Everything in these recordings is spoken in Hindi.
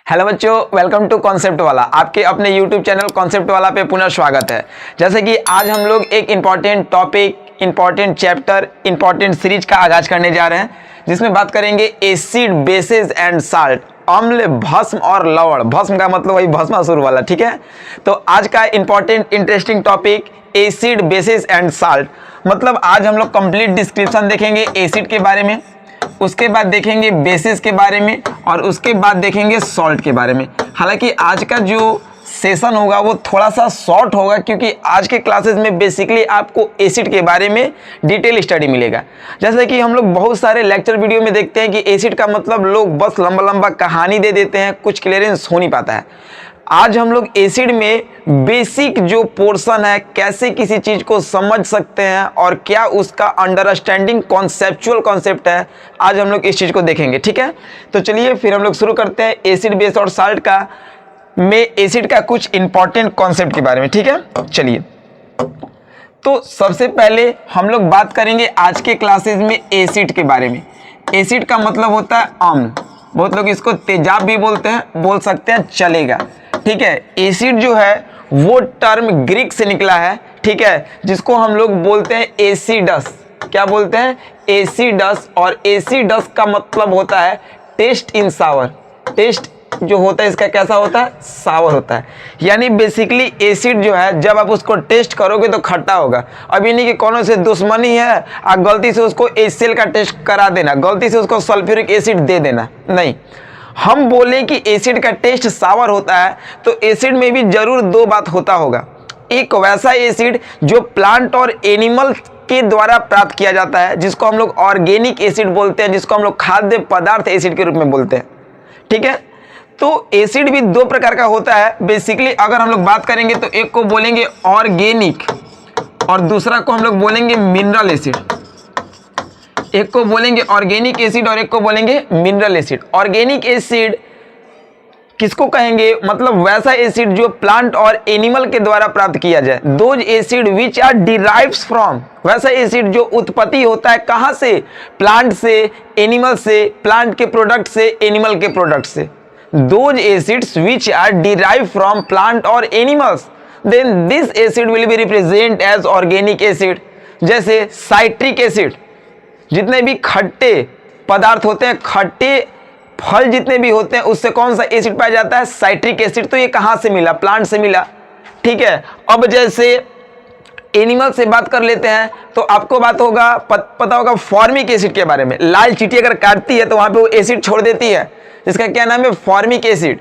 हेलो बच्चों, वेलकम टू कॉन्सेप्ट वाला। आपके अपने यूट्यूब चैनल कॉन्सेप्ट वाला पे पुनः स्वागत है। जैसे कि आज हम लोग एक important topic, important chapter, important series का आगाज करने जा रहे हैं, जिसमें बात करेंगे एसिड, बेसेस एंड साल्ट, अम्ल, भस्म और लवण। भस्म का मतलब वही भस्मासुर वाला, ठीक है। तो आज का important interesting topic acid, bases and salt. मतलब आज हम लोग कंप्लीट डिस्क्रिप्शन देखेंगे एसिड के बारे में, उसके बाद देखेंगे बेसिस के बारे में और उसके बाद देखेंगे सॉल्ट के बारे में। हालांकि आज का जो सेशन होगा वो थोड़ा सा शॉर्ट होगा, क्योंकि आज के क्लासेस में बेसिकली आपको एसिड के बारे में डिटेल स्टडी मिलेगा। जैसे कि हम लोग बहुत सारे लेक्चर वीडियो में देखते हैं कि एसिड का मतलब लोग बस लंबा लंबा कहानी दे देते हैं, कुछ क्लियरेंस हो नहीं पाता है। आज हम लोग एसिड में बेसिक जो पोर्शन है, कैसे किसी चीज को समझ सकते हैं और क्या उसका अंडरस्टैंडिंग कॉन्सेप्चुअल कॉन्सेप्ट है, आज हम लोग इस चीज को देखेंगे, ठीक है। तो चलिए फिर हम लोग शुरू करते हैं एसिड, बेस और साल्ट का में एसिड का कुछ इंपॉर्टेंट कॉन्सेप्ट के बारे में, ठीक है। चलिए, तो सबसे पहले हम लोग बात करेंगे आज के क्लासेस में एसिड के बारे में। एसिड का मतलब होता है अम्ल, बहुत लोग इसको तेजाब भी बोलते हैं, बोल सकते हैं, चलेगा, ठीक है। एसिड जो है वो टर्म ग्रीक से निकला है, ठीक है, जिसको हम लोग बोलते हैं एसिडस। क्या बोलते हैं? एसिडस। और एसिडस का मतलब होता है टेस्ट इन सावर। टेस्ट जो होता है इसका कैसा होता है? सावर होता है। यानी बेसिकली एसिड जो है जब आप उसको टेस्ट करोगे तो खट्टा होगा। अब ये नहीं कि कौन से दुश्मनी है आप गलती से उसको HCl का टेस्ट करा देना, गलती से उसको सल्फ्यूरिक एसिड दे देना, नहीं। हम बोले कि एसिड का टेस्ट सावर होता है, तो एसिड में भी जरूर दो बात होता होगा। एक वैसा एसिड जो प्लांट और एनिमल के द्वारा प्राप्त किया जाता है, जिसको हम लोग ऑर्गेनिक एसिड बोलते हैं, जिसको हम लोग खाद्य पदार्थ एसिड के रूप में बोलते हैं, ठीक है। तो एसिड भी दो प्रकार का होता है बेसिकली। अगर हम लोग बात करेंगे तो एक को बोलेंगे ऑर्गेनिक और दूसरा को हम लोग बोलेंगे मिनरल एसिड। एक को बोलेंगे ऑर्गेनिक एसिड और एक को बोलेंगे मिनरल एसिड। ऑर्गेनिक एसिड किसको कहेंगे? मतलब वैसा एसिड जो प्लांट और एनिमल के द्वारा प्राप्त किया जाए। Those acid which are derives from, वैसा एसिड जो उत्पत्ति होता है कहां से? प्लांट से, एनिमल से, प्लांट के प्रोडक्ट से, एनिमल के प्रोडक्ट से। Those acids which are derived from plant or animals, then this acid will be represented as organic acid। जैसे साइट्रिक एसिड, जितने भी खट्टे पदार्थ होते हैं, खट्टे फल जितने भी होते हैं, उससे कौन सा एसिड पाया जाता है? Citric acid. तो ये कहाँ से मिला? प्लांट से मिला, ठीक है। अब जैसे एनिमल से बात कर लेते हैं तो आपको बात होगा, पता होगा फॉर्मिक एसिड के बारे में। लाल चींटी अगर काटती है तो वहां पे वो एसिड छोड़ देती है, इसका क्या नाम है? फॉर्मिक एसिड,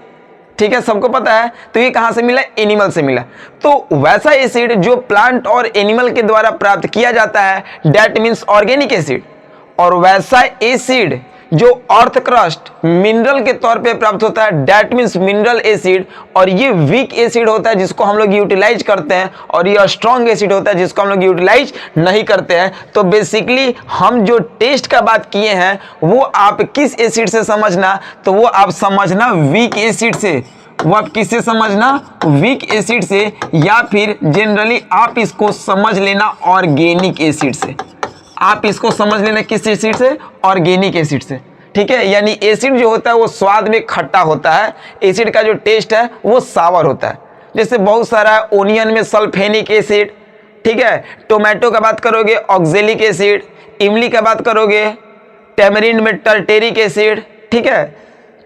ठीक है, सबको पता है। तो ये कहां से मिला? एनिमल से मिला। तो वैसा एसिड जो प्लांट और एनिमल के द्वारा प्राप्त किया जाता है, दैट मीन्स ऑर्गेनिक एसिड। और वैसा एसिड जो अर्थ क्रस्ट मिनरल के तौर पे प्राप्त होता है, दैट मीन्स मिनरल एसिड। और ये वीक एसिड होता है जिसको हम लोग यूटिलाइज करते हैं, और ये स्ट्रॉन्ग एसिड होता है जिसको हम लोग यूटिलाइज नहीं करते हैं। तो बेसिकली हम जो टेस्ट का बात किए हैं वो आप किस एसिड से समझना? तो वो आप समझना वीक एसिड से। वो आप किससे समझना? वीक एसिड से, या फिर जनरली आप इसको समझ लेना ऑर्गेनिक एसिड से। आप इसको समझ लेना किस एसिड से? ऑर्गेनिक एसिड से, ठीक है। यानी एसिड जो होता है वो स्वाद में खट्टा होता है, एसिड का जो टेस्ट है वो सावर होता है। जैसे बहुत सारा ओनियन में सल्फेनिक एसिड, ठीक है। टोमेटो का बात करोगे ऑक्जेलिक एसिड, इमली का बात करोगे टेमरिंड में टर्टेरिक एसिड, ठीक है।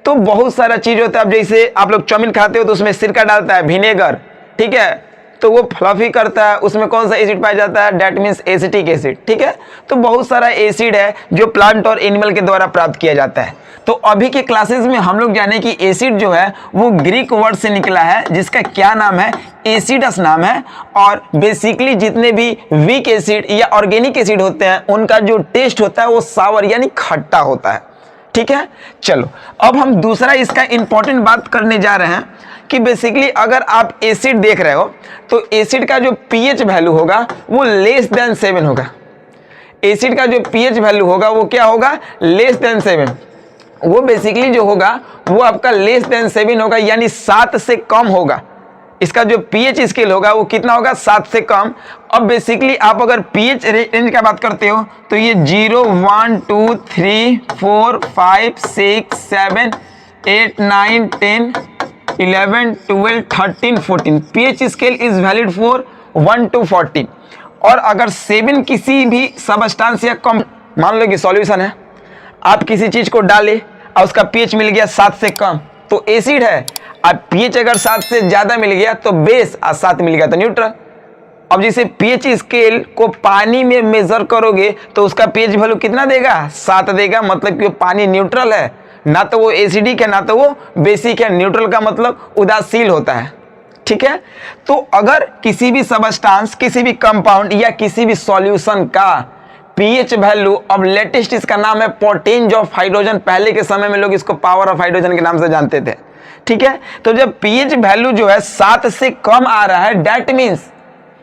तो बहुत सारा चीज होता है। अब जैसे आप लोग चाउमीन खाते हो तो उसमें सिरका डालता है, विनेगर, ठीक है, तो वो फ्लफी करता है, उसमें कौन सा एसिड पाया जाता है? दैट मीन्स एसिटिक एसिड, ठीक है। तो बहुत सारा एसिड है जो प्लांट और एनिमल के द्वारा प्राप्त किया जाता है। तो अभी के क्लासेस में हम लोग जाने कि एसिड जो है वो ग्रीक वर्ड से निकला है, जिसका क्या नाम है? एसिडस नाम है। और बेसिकली जितने भी वीक एसिड या ऑर्गेनिक एसिड होते हैं उनका जो टेस्ट होता है वो सावर यानी खट्टा होता है, ठीक है। चलो, अब हम दूसरा इसका इंपॉर्टेंट बात करने जा रहे हैं कि बेसिकली अगर आप एसिड देख रहे हो तो एसिड का जो pH वैल्यू होगा वो लेस देन 7 होगा। एसिड का जो pH वैल्यू होगा वो क्या होगा? Less than 7। वो बेसिकली जो होगा वो आपका लेस देन 7 होगा, यानी 7 से कम होगा। इसका जो pH स्केल होगा वो कितना होगा? 7 से कम। अब बेसिकली आप अगर pH रेंज का बात करते हो तो ये 0, 1, 2, 3, 4, 5, 6, 7, 8, 9, 10, 11, 12, 13, 14 pH scale is valid for 1 to 14। और अगर 7 किसी भी सबस्टांस या कम, मान लो कि सॉल्यूशन है, आप किसी चीज को डाले और उसका pH मिल गया 7 से कम तो एसिड है, अब pH अगर 7 से ज्यादा मिल गया तो बेस, और 7 मिल गया तो न्यूट्रल। अब जैसे pH स्केल को पानी में मेजर करोगे तो उसका pH वैल्यू कितना देगा, 7 देगा, मतलब कि वो पानी न्यूट्रल है, ना तो वो एसिडिक है ना तो वो बेसिक है। न्यूट्रल का मतलब उदासीन होता है, ठीक है। तो अगर किसी भी सबस्टांस, किसी भी कंपाउंड या किसी भी सॉल्यूशन का pH वैल्यू, अब लेटेस्ट इसका नाम है पोटेंज ऑफ हाइड्रोजन, पहले के समय में लोग इसको पावर ऑफ हाइड्रोजन के नाम से जानते थे, ठीक है। तो जब pH वैल्यू जो है 7 से कम आ रहा है, दैट मीन्स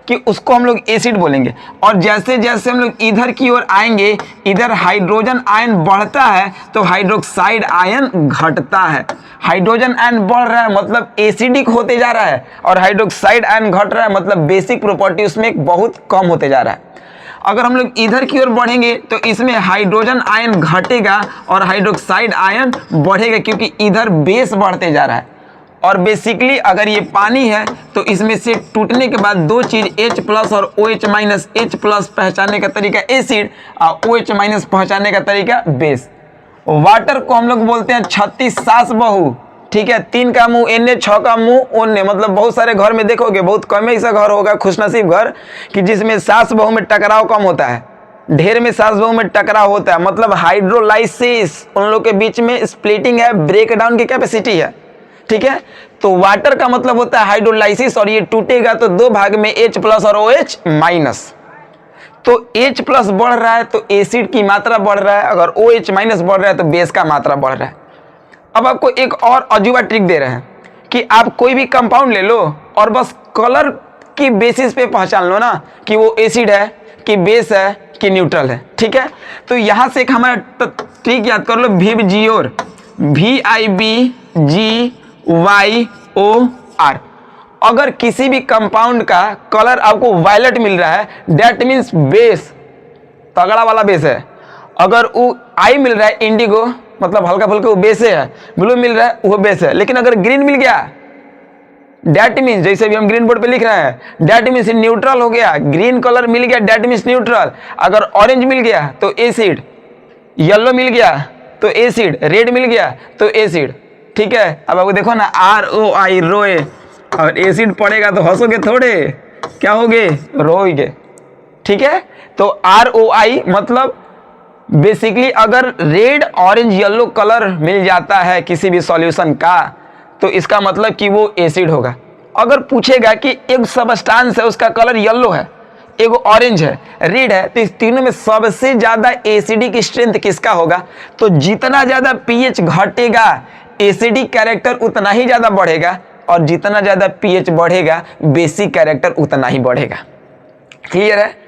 कि उसको हम लोग एसिड बोलेंगे। और जैसे जैसे हम लोग इधर की ओर आएंगे, इधर हाइड्रोजन आयन बढ़ता है तो हाइड्रोक्साइड आयन घटता है। हाइड्रोजन आयन बढ़ रहा है मतलब एसिडिक होते जा रहा है, और हाइड्रोक्साइड आयन घट रहा है मतलब बेसिक प्रॉपर्टी उसमें बहुत कम होते जा रहा है। अगर हम लोग इधर की ओर बढ़ेंगे तो इसमें हाइड्रोजन आयन घटेगा और हाइड्रोक्साइड आयन बढ़ेगा, क्योंकि इधर बेस बढ़ते जा रहा है। और बेसिकली अगर ये पानी है तो इसमें से टूटने के बाद दो चीज H+ और OH-, H+ पहचानने का तरीका एसिड और OH- पहचानने का तरीका बेस। वाटर को हम लोग बोलते हैं 36 सास बहु, ठीक है। 3 का मुंह एने, 6 का मुंह ओने, मतलब बहुत सारे घर में देखोगे, बहुत कम ऐसा घर होगा खुशनसीब घर कि जिसमें सास बहु में टकराव कम होता है, ढेर में सास बहु में टकराव होता है, मतलब हाइड्रोलाइसिस, उन लोग के बीच में स्प्लिटिंग है, ब्रेक डाउन की कैपेसिटी है, ठीक है। तो वाटर का मतलब होता है हाइड्रोलाइसिस, और ये टूटेगा तो 2 भाग में H+ और OH-। तो H+ बढ़ रहा है तो एसिड की मात्रा बढ़ रहा है, अगर OH- बढ़ रहा है तो बेस का मात्रा बढ़ रहा है। अब आपको एक और अजूबा ट्रिक दे रहे हैं कि आप कोई भी कंपाउंड ले लो और बस कलर की बेसिस पे पहचान लो ना कि वो एसिड है कि बेस है कि न्यूट्रल है, ठीक है। तो यहां से एक हमारा ट्रिक याद कर लो, VIBGYOR, VIBGYOR। अगर किसी भी कंपाउंड का कलर आपको वायलेट मिल रहा है, दैट मीन्स बेस, तगड़ा वाला बेस है। अगर वो आई मिल रहा है, इंडिगो, मतलब हल्का फुल्का वो बेस है। ब्लू मिल रहा है वो बेस है। लेकिन अगर ग्रीन मिल गया, दैट मीन्स, जैसे भी हम ग्रीन बोर्ड पे लिख रहे हैं, दैट मीन्स न्यूट्रल हो गया। ग्रीन कलर मिल गया, दैट मीन्स न्यूट्रल। अगर ऑरेंज मिल गया तो एसिड, येलो मिल गया तो एसिड, रेड मिल गया तो एसिड, ठीक है। अब आपको देखो ना, ROI, रोए, और एसिड पड़ेगा तो हंसोगे थोड़े, क्या होगे, रोएगे, ठीक है। तो ROI मतलब बेसिकली अगर रेड, ऑरेंज, येलो कलर मिल जाता है किसी भी सॉल्यूशन का तो इसका मतलब कि वो एसिड होगा। अगर पूछेगा कि एक सबस्टांस है उसका कलर येलो है, एक ऑरेंज है, रेड है, तो इस तीनों में सबसे ज्यादा एसिडिक स्ट्रेंथ किसका होगा, तो जितना ज्यादा pH घटेगा एसिडिक कैरेक्टर उतना ही ज्यादा बढ़ेगा, और जितना ज्यादा pH बढ़ेगा बेसिक कैरेक्टर उतना ही बढ़ेगा। क्लियर है।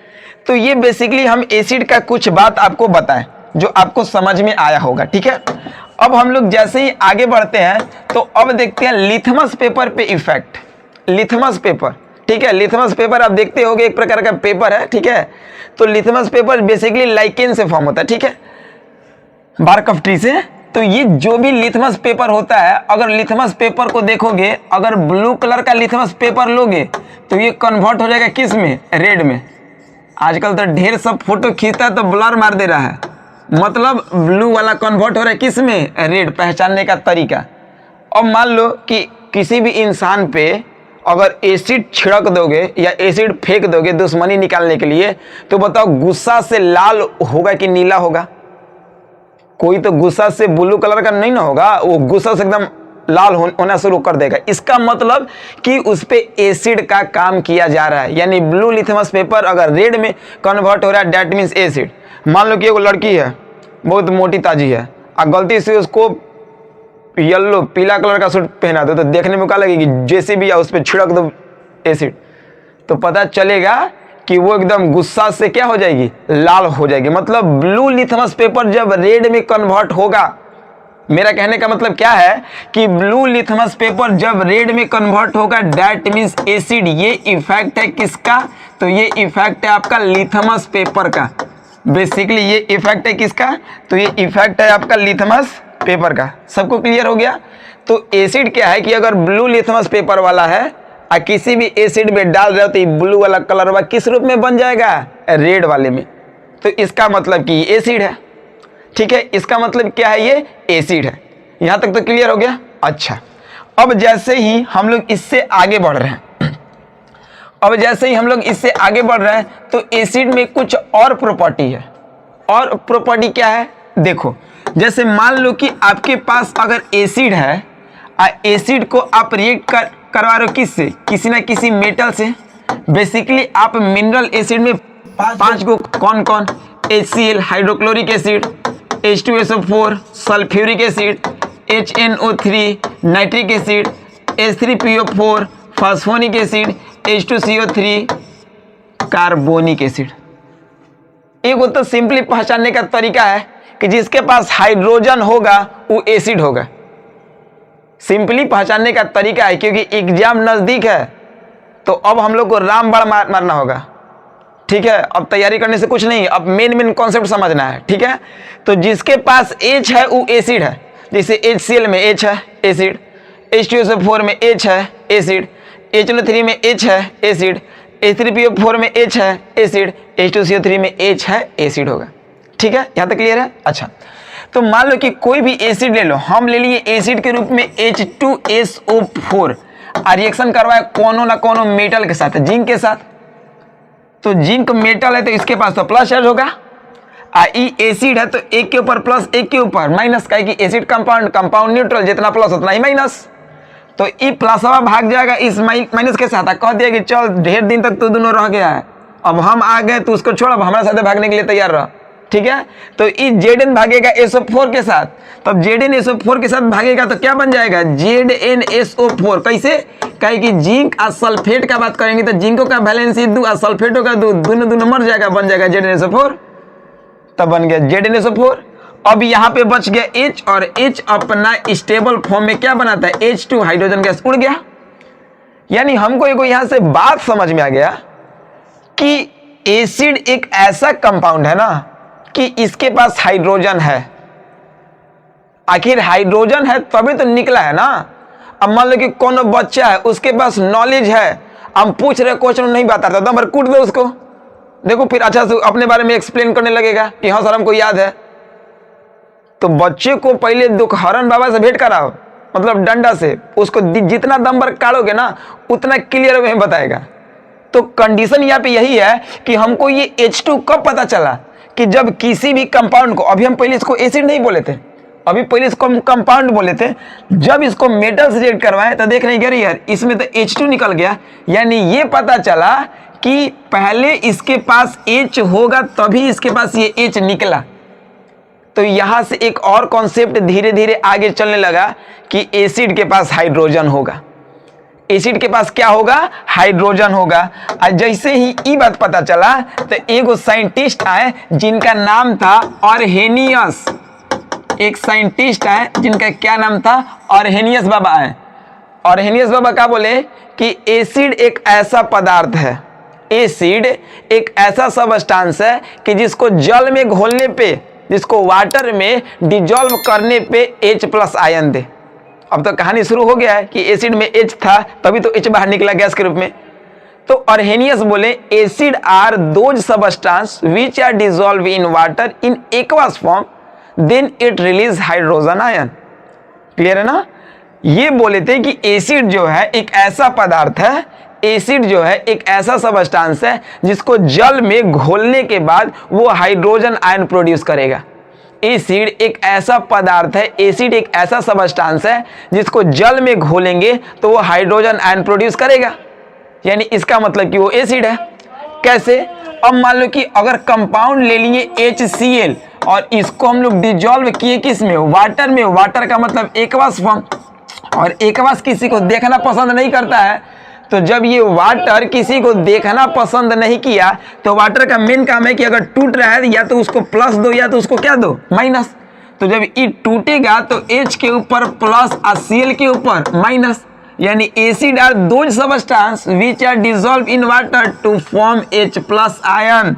तो ये बेसिकली हम एसिड का कुछ बात आपको बताएं जो आपको समझ में आया होगा, ठीक है। अब हम लोग जैसे ही आगे बढ़ते हैं तो अब देखते हैं लिथमस पेपर पे इफेक्ट। लिथमस पेपर, ठीक है। लिथमस पेपर आप देखते होगे एक प्रकार का पेपर है, ठीक है। तो लिथमस पेपर बेसिकली लाइकेन से फॉर्म होता है, ठीक है, बार्क ऑफ ट्री से। तो ये जो भी लिथमस पेपर होता है, अगर लिथमस पेपर को देखोगे, अगर ब्लू कलर का लिथमस पेपर लोगे तो ये कन्वर्ट हो जाएगा किस में, रेड में। आजकल तो ढेर सब फोटो खींचता है तो ब्लर मार दे रहा है, मतलब ब्लू वाला कन्वर्ट हो रहा है किस में, रेड। पहचानने का तरीका, अब मान लो कि किसी भी इंसान पे अगर एसिड छिड़क दोगे या एसिड फेंक दोगे दुश्मनी निकालने के लिए, तो बताओ गुस्सा से लाल होगा कि नीला होगा। कोई तो गुस्सा से ब्लू कलर का नहीं ना होगा, वो गुस्सा से एकदम लाल होना शुरू कर देगा। इसका मतलब कि उस पे एसिड का काम किया जा रहा है, यानी ब्लू लिथमस पेपर अगर रेड में कन्वर्ट हो रहा है दैट मीन्स एसिड। मान लो कि एक लड़की है, बहुत मोटी ताजी है, और गलती से उसको येलो पीला कलर का सूट पहना दो तो देखने में क्या लगेगी, जैसे भी उस पर छिड़क दो एसिड तो पता चलेगा कि वो एकदम गुस्सा से क्या हो जाएगी, लाल हो जाएगी। मतलब ब्लू लिथमस पेपर जब रेड में कन्वर्ट होगा, मेरा कहने का मतलब क्या है कि ब्लू लिथमस पेपर जब रेड में कन्वर्ट होगा दैट मीन्स एसिड। ये इफेक्ट है किसका, तो ये इफेक्ट है आपका लिथमस पेपर का। बेसिकली ये इफेक्ट है किसका, तो ये इफेक्ट है आपका लिथमस पेपर का। सबको क्लियर हो गया। तो एसिड क्या है कि अगर ब्लू लिथमस पेपर वाला है और किसी भी एसिड में डाल रहे हो तो ये ब्लू वाला कलर वाला किस रूप में बन जाएगा, रेड वाले में। तो इसका मतलब कि ये एसिड है। ठीक है, इसका मतलब क्या है, ये एसिड है। यहां तक तो क्लियर हो गया। अच्छा, अब जैसे ही हम लोग इससे आगे बढ़ रहे हैं, तो एसिड में कुछ और प्रॉपर्टी है। और प्रॉपर्टी क्या है, देखो, जैसे मान लो कि आपके पास अगर एसिड है और एसिड को आप रिएक्ट करवा रहे हो किससे, किसी ना किसी मेटल से। बेसिकली आप मिनरल एसिड में 5 को कौन कौन, HCl hydrochloric acid, H2SO4 sulphuric acid, HNO3 nitric acid, H3PO4 phosphonic acid, H2CO3 carbonic acid. एक तो सिंपली पहचानने का तरीका है कि जिसके पास हाइड्रोजन होगा वो एसिड होगा। सिंपली पहचानने का तरीका है, क्योंकि एग्जाम नजदीक है तो अब हम लोग को रामबाण मारना होगा। ठीक है, अब तैयारी करने से कुछ नहीं, अब मेन कॉन्सेप्ट समझना है। ठीक है, तो जिसके पास H है वो एसिड है। जैसे HCl में H है, एसिड, H2SO4 में H है, एसिड, HNO3 में H है, एसिड, H3PO4 में H है, एसिड, H2CO3 में H है, एसिड होगा। ठीक है, यहाँ तक क्लियर है। अच्छा, तो मान लो कि कोई भी एसिड ले लो, हम ले लिए एसिड के रूप में H2SO4 और रिएक्शन करवाए कोनो ना कोनो मेटल के साथ, जिंक के साथ। तो जिंक मेटल है तो इसके पास तो प्लस चार्ज होगा, ई एसिड है तो एक के ऊपर प्लस एक के ऊपर माइनस का, कि एसिड कंपाउंड न्यूट्रल, जितना प्लस उतना ही माइनस। तो ई प्लसवा भाग जाएगा इस माइनस के साथ। कह दिया कि चल ढेर दिन तक तो दोनों रह गया है, अब हम आ गए तो उसको छोड़, अब हमारे साथ भागने के लिए तैयार रह। ठीक है, तो ई Zn भागेगा SO4 के साथ। तब Zn SO4 के साथ भागेगा तो क्या बन जाएगा, ZnSO4। कैसे, कहे कि जिंक और सल्फेट का बात करेंगे तो जिंको का वैलेंसी 2 और सल्फेटों का 2, दोनों मर जाएगा, बन जाएगा ZnSO4। तब बन गया ZnSO4। अब यहाँ पे बच गया H, और H अपना स्टेबल फॉर्म में क्या बनाता है, H2 हाइड्रोजन गैस उड़ गया। यानी हमको एक यहाँ से बात समझ में आ गया कि एसिड एक ऐसा कंपाउंड है ना कि इसके पास हाइड्रोजन है। आखिर हाइड्रोजन है तभी तो निकला है ना। अब मान लो कि कौन बच्चा है, उसके पास नॉलेज है, हम पूछ रहे क्वेश्चन नहीं बताता तो हम कूट दो उसको, देखो फिर अच्छा से अपने बारे में एक्सप्लेन करने लगेगा कि हाँ सर हमको याद है। तो बच्चे को पहले दुखहरण बाबा से भेंट कराओ, मतलब डंडा से, उसको जितना नंबर काढ़ोगे ना उतना क्लियर में बताएगा। तो कंडीशन यहाँ पे यही है कि हमको ये H2 कब पता चला, कि जब किसी भी कंपाउंड को, अभी हम पहले इसको एसिड नहीं बोले थे, अभी पहले इसको हम कंपाउंड बोले थे, जब इसको मेटल से रिएक्ट करवाए तो देख नहीं गया यार इसमें तो H2 निकल गया। यानी ये पता चला कि पहले इसके पास H होगा तभी इसके पास ये H निकला। तो यहां से एक और कॉन्सेप्ट धीरे धीरे आगे चलने लगा कि एसिड के पास हाइड्रोजन होगा। एसिड के पास क्या होगा, हाइड्रोजन होगा। और जैसे ही ये बात पता चला तो एक साइंटिस्ट आए जिनका नाम था ऑर्हेनियस। एक साइंटिस्ट आए जिनका क्या नाम था, ऑर्हेनियस बाबा आए। ऑर्हेनियस बाबा क्या बोले कि एसिड एक ऐसा पदार्थ है, एसिड एक ऐसा सबस्टांस है कि जिसको जल में घोलने पे, जिसको वाटर में डिजॉल्व करने पे H+ आयन दे। अब तो कहानी शुरू हो गया है कि एसिड में H था तभी तो H बाहर निकला गैस के रूप में। तो ऑर्हेनियस बोले acid are those substance which are dissolve in water in aqueous form, then it release hydrogen ion. Clear है ना। ये बोले थे कि एसिड जो है एक ऐसा पदार्थ है, एसिड जो है एक ऐसा सबस्टांस है जिसको जल में घोलने के बाद वो हाइड्रोजन आयन प्रोड्यूस करेगा। एसिड एक ऐसा पदार्थ है, एसिड एक ऐसा सबस्टांस है जिसको जल में घोलेंगे तो वो हाइड्रोजन आयन प्रोड्यूस करेगा। यानी इसका मतलब कि वो एसिड है। कैसे, अब मान लो कि अगर कंपाउंड ले लिए HCl और इसको हम लोग डिजॉल्व किए किस में, वाटर में। वाटर का मतलब एक्वस फॉर्म, और एक्वस किसी को देखना पसंद नहीं करता है। तो जब ये वाटर किसी को देखना पसंद नहीं किया तो वाटर का मेन काम है कि अगर टूट रहा है या तो उसको प्लस दो या तो उसको क्या दो, माइनस। तो जब ये टूटेगा तो H के ऊपर प्लस और Cl के ऊपर माइनस। यानी acid are those substance which are dissolve in water to form H+ ion,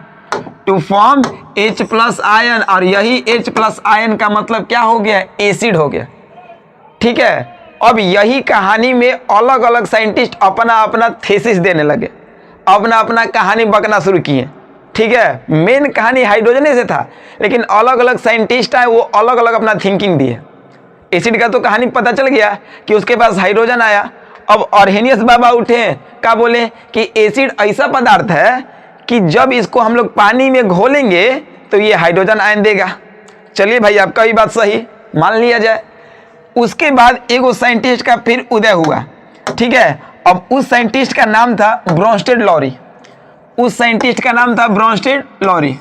to form H+ ion. और यही H+ आयन का मतलब क्या हो गया, एसिड हो गया। ठीक है, अब यही कहानी में अलग अलग साइंटिस्ट अपना अपना थीसिस देने लगे, अपना अपना कहानी बकना शुरू किए। ठीक है, मेन कहानी हाइड्रोजन से था, लेकिन अलग अलग साइंटिस्ट आए, वो अलग अलग अपना थिंकिंग दिए। एसिड का तो कहानी पता चल गया कि उसके पास हाइड्रोजन आया। अब अर्हेनियस बाबा उठे, क्या बोले कि एसिड ऐसा पदार्थ है कि जब इसको हम लोग पानी में घोलेंगे तो ये हाइड्रोजन आयन देगा। चलिए भाई, आपका भी बात सही मान लिया जाए। उसके बाद एक साइंटिस्ट का फिर उदय हुआ। ठीक है, अब उस साइंटिस्ट का नाम था ब्रोंस्टेड लॉरी। उस साइंटिस्ट का नाम था ब्रोंस्टेड लॉरी।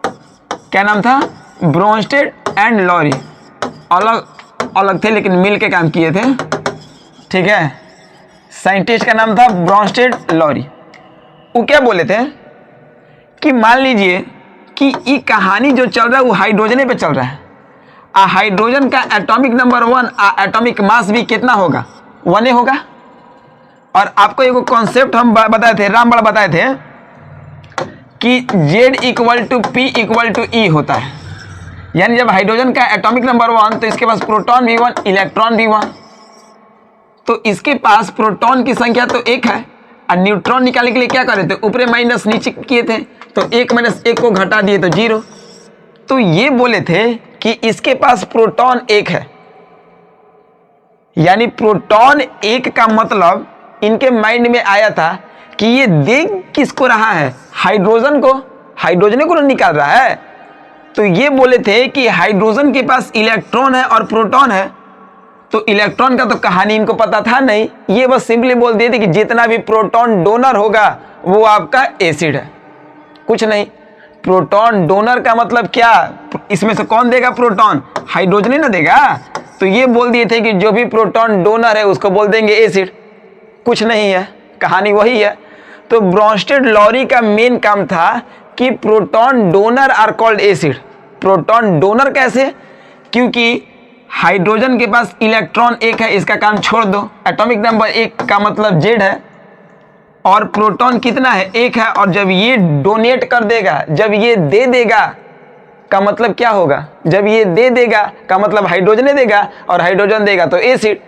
क्या नाम था? Bronsted and Lowry. अलग अलग थे लेकिन मिल के काम किए थे। ठीक है, साइंटिस्ट का नाम था ब्रोंस्टेड लॉरी। वो क्या बोले थे कि मान लीजिए कि ये कहानी जो चल रहा है वो हाइड्रोजन पे चल रहा है। हाइड्रोजन का एटॉमिक नंबर 1, एटॉमिक मास भी कितना होगा? 1 होगा। और आपको एक कॉन्सेप्ट हम बताए थे, रामबड़ बताए थे कि Z = P = E होता है। यानी जब हाइड्रोजन का एटॉमिक नंबर 1 तो इसके पास प्रोटॉन भी 1, इलेक्ट्रॉन भी 1। तो इसके पास प्रोटॉन की संख्या तो 1 है, और न्यूट्रॉन निकालने के लिए क्या करे थे? ऊपरे माइनस नीचे किए थे, तो 1 - 1 को घटा दिए तो 0। तो ये बोले थे कि इसके पास प्रोटॉन 1 है। यानी प्रोटॉन 1 का मतलब इनके माइंड में आया था कि ये देख किसको रहा है? हाइड्रोजन को। हाइड्रोजन को निकाल रहा है। तो ये बोले थे कि हाइड्रोजन के पास इलेक्ट्रॉन है और प्रोटॉन है। तो इलेक्ट्रॉन का तो कहानी इनको पता था नहीं, ये बस सिंपली बोल दिए थे कि जितना भी प्रोटॉन डोनर होगा वो आपका एसिड है, कुछ नहीं। प्रोटॉन डोनर का मतलब क्या? इसमें से कौन देगा प्रोटॉन? हाइड्रोजन ही ना देगा। तो ये बोल दिए थे कि जो भी प्रोटॉन डोनर है उसको बोल देंगे एसिड, कुछ नहीं है, कहानी वही है। तो ब्रोंस्टेड लॉरी का मेन काम था कि proton donor are called acid. Proton donor कैसे? क्योंकि हाइड्रोजन के पास इलेक्ट्रॉन 1 है, इसका काम छोड़ दो। एटॉमिक नंबर 1 का मतलब Z है, और प्रोटॉन कितना है? 1 है। और जब ये डोनेट कर देगा, जब ये दे देगा का मतलब क्या होगा? जब ये दे देगा का मतलब हाइड्रोजन देगा, और हाइड्रोजन देगा तो एसिड।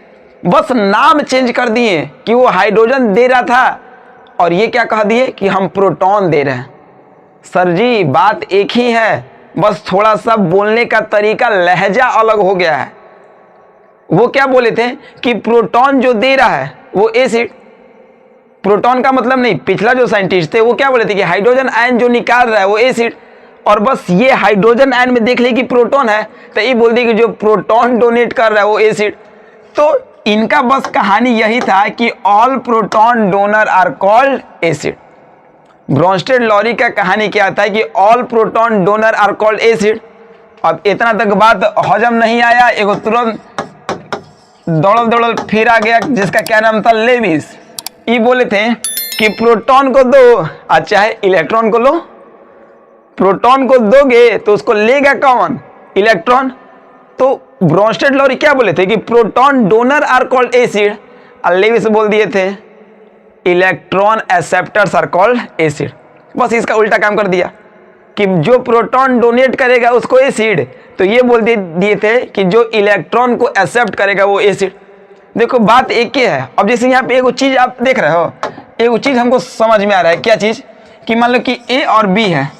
बस नाम चेंज कर दिए कि वो हाइड्रोजन दे रहा था और ये क्या कह दिए कि हम प्रोटॉन दे रहे हैं। सर जी, बात एक ही है, बस थोड़ा सा बोलने का तरीका, लहजा अलग हो गया है। वो क्या बोले थे कि प्रोटॉन जो दे रहा है वो एसिड। प्रोटॉन का मतलब नहीं, पिछला जो साइंटिस्ट थे वो क्या बोले थे कि हाइड्रोजन आयन जो निकाल रहा है वो एसिड। और बस ये हाइड्रोजन आयन में देख ले कि प्रोटॉन है, तो ये बोल दी कि जो प्रोटॉन डोनेट कर रहा है वो एसिड। तो इनका बस कहानी यही था कि all proton donor are called acid. Bronsted Lowry का कहानी क्या था कि all proton donor are called acid. अब इतना तक बात हजम नहीं आया, एगो तुरंत दौड़ल दौड़ल फिर आ गया जिसका क्या नाम था? लेविस। ये बोले थे कि प्रोटॉन को दो और चाहे इलेक्ट्रॉन को लो। प्रोटॉन को दोगे तो उसको लेगा कौन? इलेक्ट्रॉन। तो ब्रोंस्टेड लॉरी क्या बोले थे कि proton donor are called acid, और लेविस बोल दिए थे electron acceptors are called acid. बस इसका उल्टा काम कर दिया कि जो प्रोटॉन डोनेट करेगा उसको एसिड, तो ये बोल दिए थे कि जो इलेक्ट्रॉन को एक्सेप्ट करेगा वो एसिड। देखो बात एक ही है। अब जैसे यहाँ पे एक चीज आप देख रहे हो, एक चीज हमको समझ में आ रहा है। क्या चीज? कि मान लो कि ए और बी है,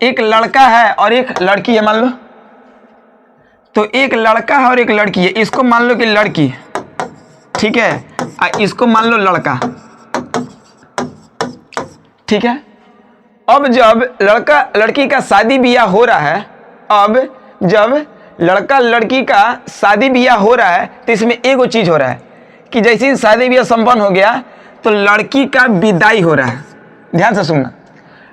एक लड़का है और एक लड़की है मान लो। तो एक लड़का है और एक लड़की है, इसको मान लो कि लड़की, ठीक है, इसको मान लो लड़का, ठीक है। अब जब लड़का लड़की का शादी ब्याह हो रहा है, अब जब लड़का लड़की का शादी ब्याह हो रहा है तो इसमें एक चीज हो रहा है कि जैसे ही शादी ब्याह संपन्न हो गया तो लड़की का विदाई हो रहा है। ध्यान से सुनना,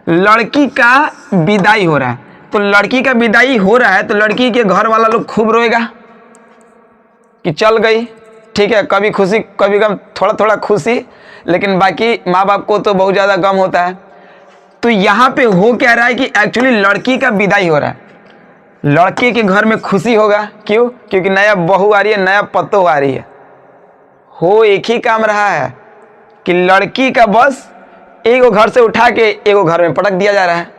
लड़की का विदाई हो रहा है। तो लड़की का विदाई हो रहा है तो लड़की के घर वाला लोग खूब रोएगा कि चल गई, ठीक है। कभी खुशी कभी गम, थोड़ा थोड़ा खुशी, लेकिन बाकी माँ बाप को तो बहुत ज़्यादा गम होता है। तो यहाँ पे हो क्या रहा है कि एक्चुअली लड़की का विदाई हो रहा है। लड़के के घर में खुशी होगा, क्यों? क्योंकि नया बहू आ रही है, नया पतो आ रही है। हो एक ही काम रहा है कि लड़की का बस एगो घर से उठा के एगो घर में पटक दिया जा रहा है।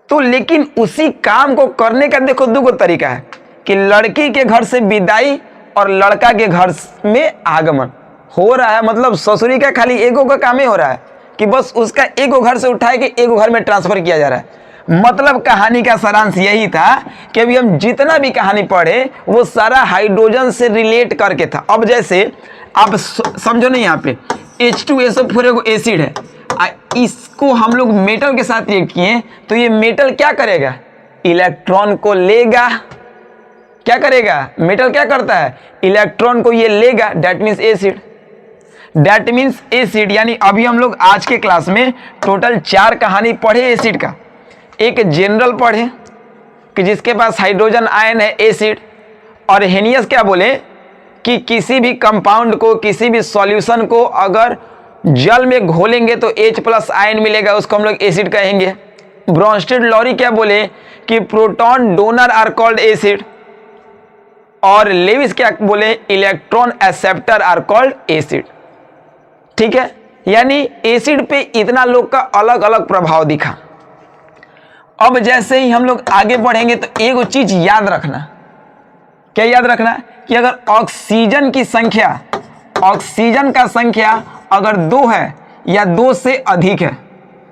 तो लेकिन उसी काम को करने का देखो दो तरीका है कि लड़की के घर से विदाई और लड़का के घर में आगमन हो रहा है। मतलब ससुरी का खाली एगो का काम ही हो रहा है कि बस उसका एगो घर से उठाए के एगो घर में ट्रांसफर किया जा रहा है। मतलब कहानी का सारांश यही था कि अभी हम जितना भी कहानी पढ़े वो सारा हाइड्रोजन से रिलेट करके था। अब जैसे आप समझो ना, यहाँ पे H2SO4 एगो एसिड है, इसको हम लोग मेटल के साथ रिएक्ट किए तो ये मेटल क्या करेगा, इलेक्ट्रॉन को लेगा। क्या करेगा, मेटल क्या करता है, इलेक्ट्रॉन को ये लेगा, that means acid. That means acid. यानी अभी हम लोग आज के क्लास में टोटल 4 कहानी पढ़े एसिड का। एक जनरल पढ़े कि जिसके पास हाइड्रोजन आयन है एसिड, और हेनियस क्या बोले कि किसी भी कंपाउंड को, किसी भी सॉल्यूशन को अगर जल में घोलेंगे तो H+ आयन मिलेगा, उसको हम लोग एसिड कहेंगे। ब्रॉन्स्टेड लॉरी क्या बोले कि proton donor are called acid, और लेविस क्या बोले, electron acceptor are called acid. ठीक है, यानी एसिड पे इतना लोग का अलग अलग प्रभाव दिखा। अब जैसे ही हम लोग आगे बढ़ेंगे तो एगो चीज याद रखना। क्या याद रखना, कि अगर ऑक्सीजन की संख्या, ऑक्सीजन का संख्या अगर 2 है या 2 से अधिक है,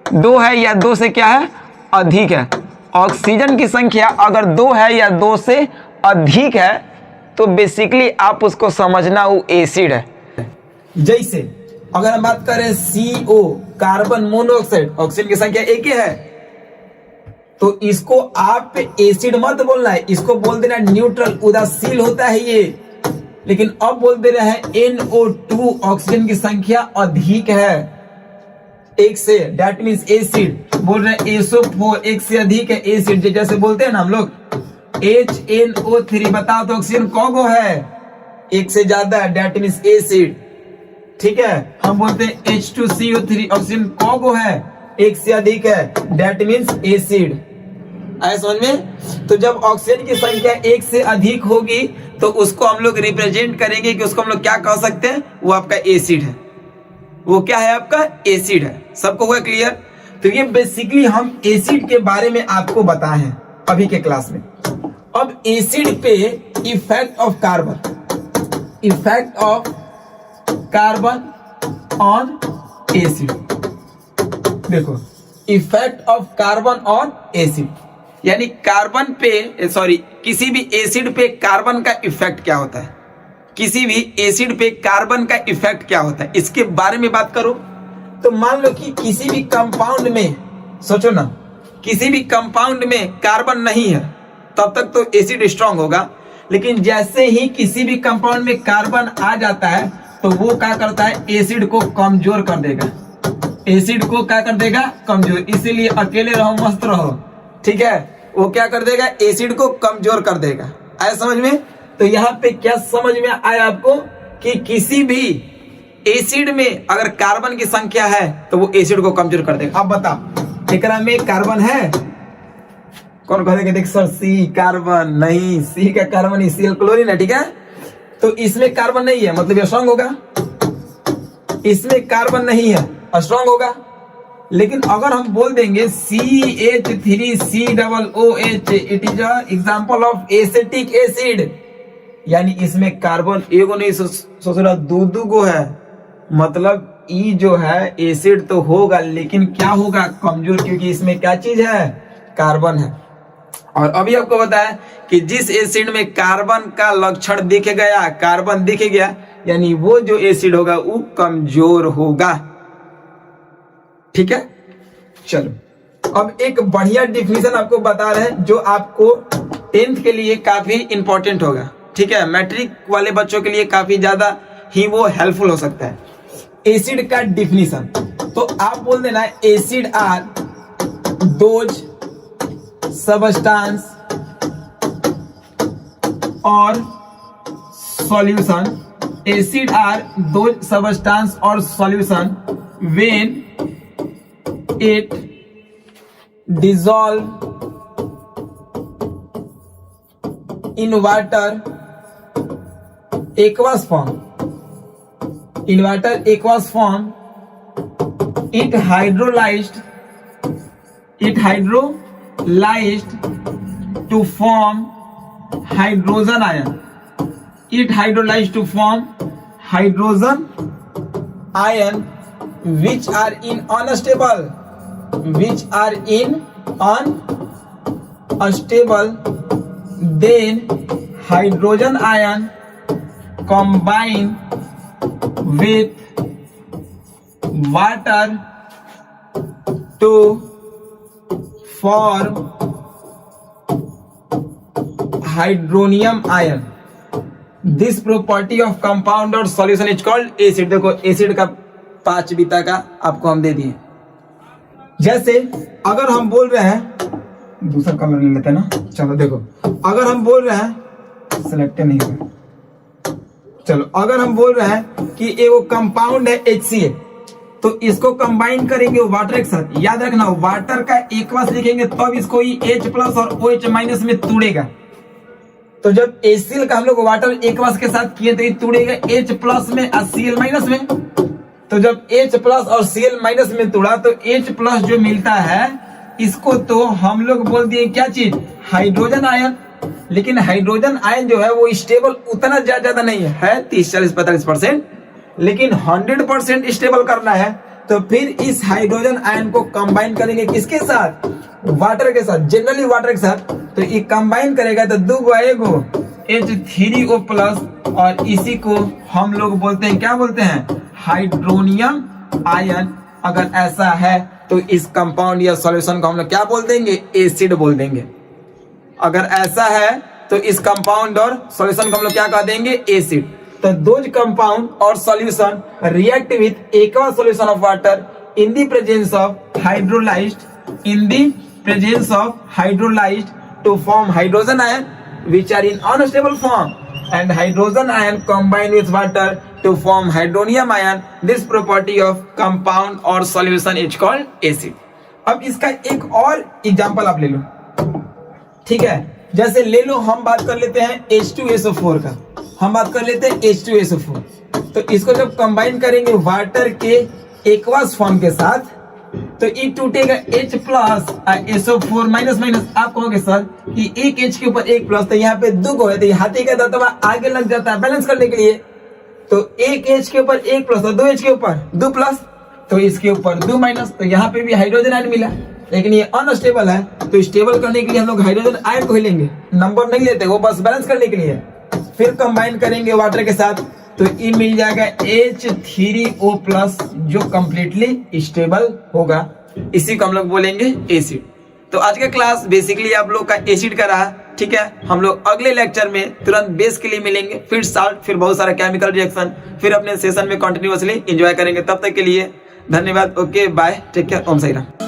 2 है या 2 से क्या है, अधिक है, ऑक्सीजन की संख्या अगर 2 है या 2 से अधिक है तो बेसिकली आप उसको समझना वो एसिड है। जैसे अगर हम बात करें CO, कार्बन मोनोऑक्साइड, ऑक्सीजन की संख्या 1 ही है तो इसको आप एसिड मत बोलना है, इसको बोल देना न्यूट्रल, उदासील होता है ये। लेकिन अब बोल दे रहे हैं NO2, ऑक्सीजन की संख्या अधिक है 1 से, डेट मीन्स एसिड। बोल रहे हैं SO4 1 से अधिक है, एसिड। जैसे बोलते हैं ना हम लोग HNO3, बताओ तो ऑक्सीजन कौगो है, 1 से ज्यादा, डेट मीन्स एसिड। ठीक है, हम बोलते हैं H2CO3, ऑक्सीजन कौगो है, 1 से अधिक है, डेट मीन्स एसिड। आया समझ में? तो जब ऑक्सीजन की संख्या 1 से अधिक होगी तो उसको हम लोग रिप्रेजेंट करेंगे कि उसको हम लोग क्या कह सकते हैं, वो आपका एसिड है। वो क्या है, आपका एसिड है। सबको हुआ क्लियर? तो ये बेसिकली हम एसिड के बारे में आपको बताए हैं अभी के क्लास में। अब एसिड पे effect of carbon, effect of carbon on acid. देखो, effect of carbon on acid, यानी कार्बन पे, सॉरी, किसी भी एसिड पे कार्बन का इफेक्ट क्या होता है, किसी भी एसिड पे कार्बन का इफेक्ट क्या होता है, इसके बारे में बात करो। तो मान लो कि किसी भी कंपाउंड में, सोचो ना, किसी भी कंपाउंड में कार्बन नहीं है तब तक तो एसिड स्ट्रांग होगा। लेकिन जैसे ही किसी भी कंपाउंड में कार्बन आ जाता है तो वो क्या करता है, एसिड को कमजोर कर देगा। एसिड को क्या कर देगा, कमजोर। इसीलिए अकेले रहो मस्त रहो, ठीक है, वो क्या कर देगा, एसिड को कमजोर कर देगा। आया समझ में? तो यहाँ पे क्या समझ में आया आपको कि किसी भी एसिड में अगर कार्बन की संख्या है तो वो एसिड को कमजोर कर देगा। अब बताओ, एकरा में कार्बन है? कौन कहेगा, देख सर सी कार्बन नहीं, सी का कार्बन CL क्लोरीन है, ठीक है। तो इसमें कार्बन नहीं है, मतलब ये स्ट्रांग होगा। इसमें कार्बन नहीं है, स्ट्रांग होगा। लेकिन अगर हम बोल देंगे CH3COOH, it is example of acetic acid, यानी इसमें कार्बन एगो नहीं ससुरा दो गो है, मतलब ई जो है एसिड तो होगा लेकिन क्या होगा, कमजोर, क्योंकि इसमें क्या चीज है, कार्बन है। और अभी आपको बताया कि जिस एसिड में कार्बन का लक्षण दिख गया, कार्बन दिख गया, यानी वो जो एसिड होगा वो कमजोर होगा। ठीक है, चलो अब एक बढ़िया डिफिनीशन आपको बता रहे हैं जो आपको 10th के लिए काफी इंपॉर्टेंट होगा। ठीक है, मैट्रिक वाले बच्चों के लिए काफी ज्यादा ही वो हेल्पफुल हो सकता है। एसिड का डिफिनीशन, तो आप बोल देना एसिड आर दोज सबस्टांस और solution, acid are those substance और solution when it dissolve in water aqueous form, in water aqueous form, it hydrolyzed to form hydrogen ion, it hydrolyzed to form hydrogen ion which are in unstable, then hydrogen ion combine with water to form hydronium ion. This property of compound or solution is called acid. देखो एसिड का 5 बीता का आपको हम दे दिए। जैसे अगर हम बोल रहे हैं, दूसरा कलर ले लेते हैं ना, चलो देखो, अगर हम बोल रहे हैं, सिलेक्ट नहीं हुआ, चलो अगर हम बोल रहे हैं कि ये वो कंपाउंड है HCl, तो इसको कंबाइन करेंगे वाटर के साथ। याद रखना वाटर का एक्वस लिखेंगे तब इसको H प्लस और OH माइनस में तोड़ेगा। तो जब HCl का हम लोग वाटर एक्वस के साथ किए तो ये तोड़ेगा H प्लस में और Cl माइनस में। तो जब H प्लस और Cl माइनस में तोड़ा तो H प्लस जो मिलता है इसको तो हम लोग बोल दिए क्या चीज, हाइड्रोजन आयन। लेकिन हाइड्रोजन आयन जो है वो स्टेबल उतना ज्यादा नहीं है 30-40-45%, लेकिन 100% स्टेबल करना है तो फिर इस हाइड्रोजन आयन को कंबाइन करेंगे किसके साथ, वाटर के साथ, जनरली वाटर के साथ। तो ये कंबाइन करेगा तो दो आएगो H3O प्लस और इसी को हम लोग बोलते हैं, क्या बोलते हैं, हाइड्रोनियम आयन। अगर ऐसा है तो इस कंपाउंड या सॉल्यूशन को हम लोग क्या बोल देंगे, एसिड बोल देंगे। अगर ऐसा है तो इस कंपाउंड और सॉल्यूशन को हम लोग क्या कह देंगे, एसिड। तो दोज कंपाउंड और solution react with aqua solution of water in the presence of hydrolysed to form hydrogen ion which are in unstable form, and hydrogen ion combine with water to form hydronium ion. This property of compound or solution is called acid. अब इसका एक और एग्जांपल आप ले लो, ठीक है। जैसे ले लो, हम बात कर लेते हैं H2SO4 का, हम बात कर लेते हैं H2SO4। तो इसको जब कंबाइन करेंगे वाटर के एक्वस फॉर्म के साथ तो ये टूटेगा H plus SO4 minus minus. आप कहोगे सर कि एक H के ऊपर एक प्लस, तो यहाँ पे दो को है तो हाथी का दबदबा आगे लग जाता है बैलेंस करने के लिए। तो एक H के ऊपर एक प्लस और दो H के ऊपर दो प्लस, तो इसके ऊपर दो माइनस। तो यहाँ पे भी हाइड्रोजन आयन मिला, लेकिन ये अनस्टेबल है। तो स्टेबल करने के लिए हम लोग हाइड्रोजन आयन को ही लेंगे, नंबर नहीं लेते, वो बस बैलेंस करने के लिए। फिर कंबाइन करेंगे वाटर के साथ तो ये मिल जाएगा H3O प्लस जो कंप्लीटली स्टेबल होगा। इसी को हम लोग बोलेंगे एसिड। तो आज का क्लास बेसिकली आप लोग का एसिड का रहा, ठीक है। हम लोग अगले लेक्चर में तुरंत बेस के लिए मिलेंगे, फिर साल्ट, फिर बहुत सारा केमिकल रिएक्शन, फिर अपने सेशन में कंटिन्यूअसली एंजॉय करेंगे। तब तक के लिए धन्यवाद, ओके बाय, टेक केयर, ओम साई राम।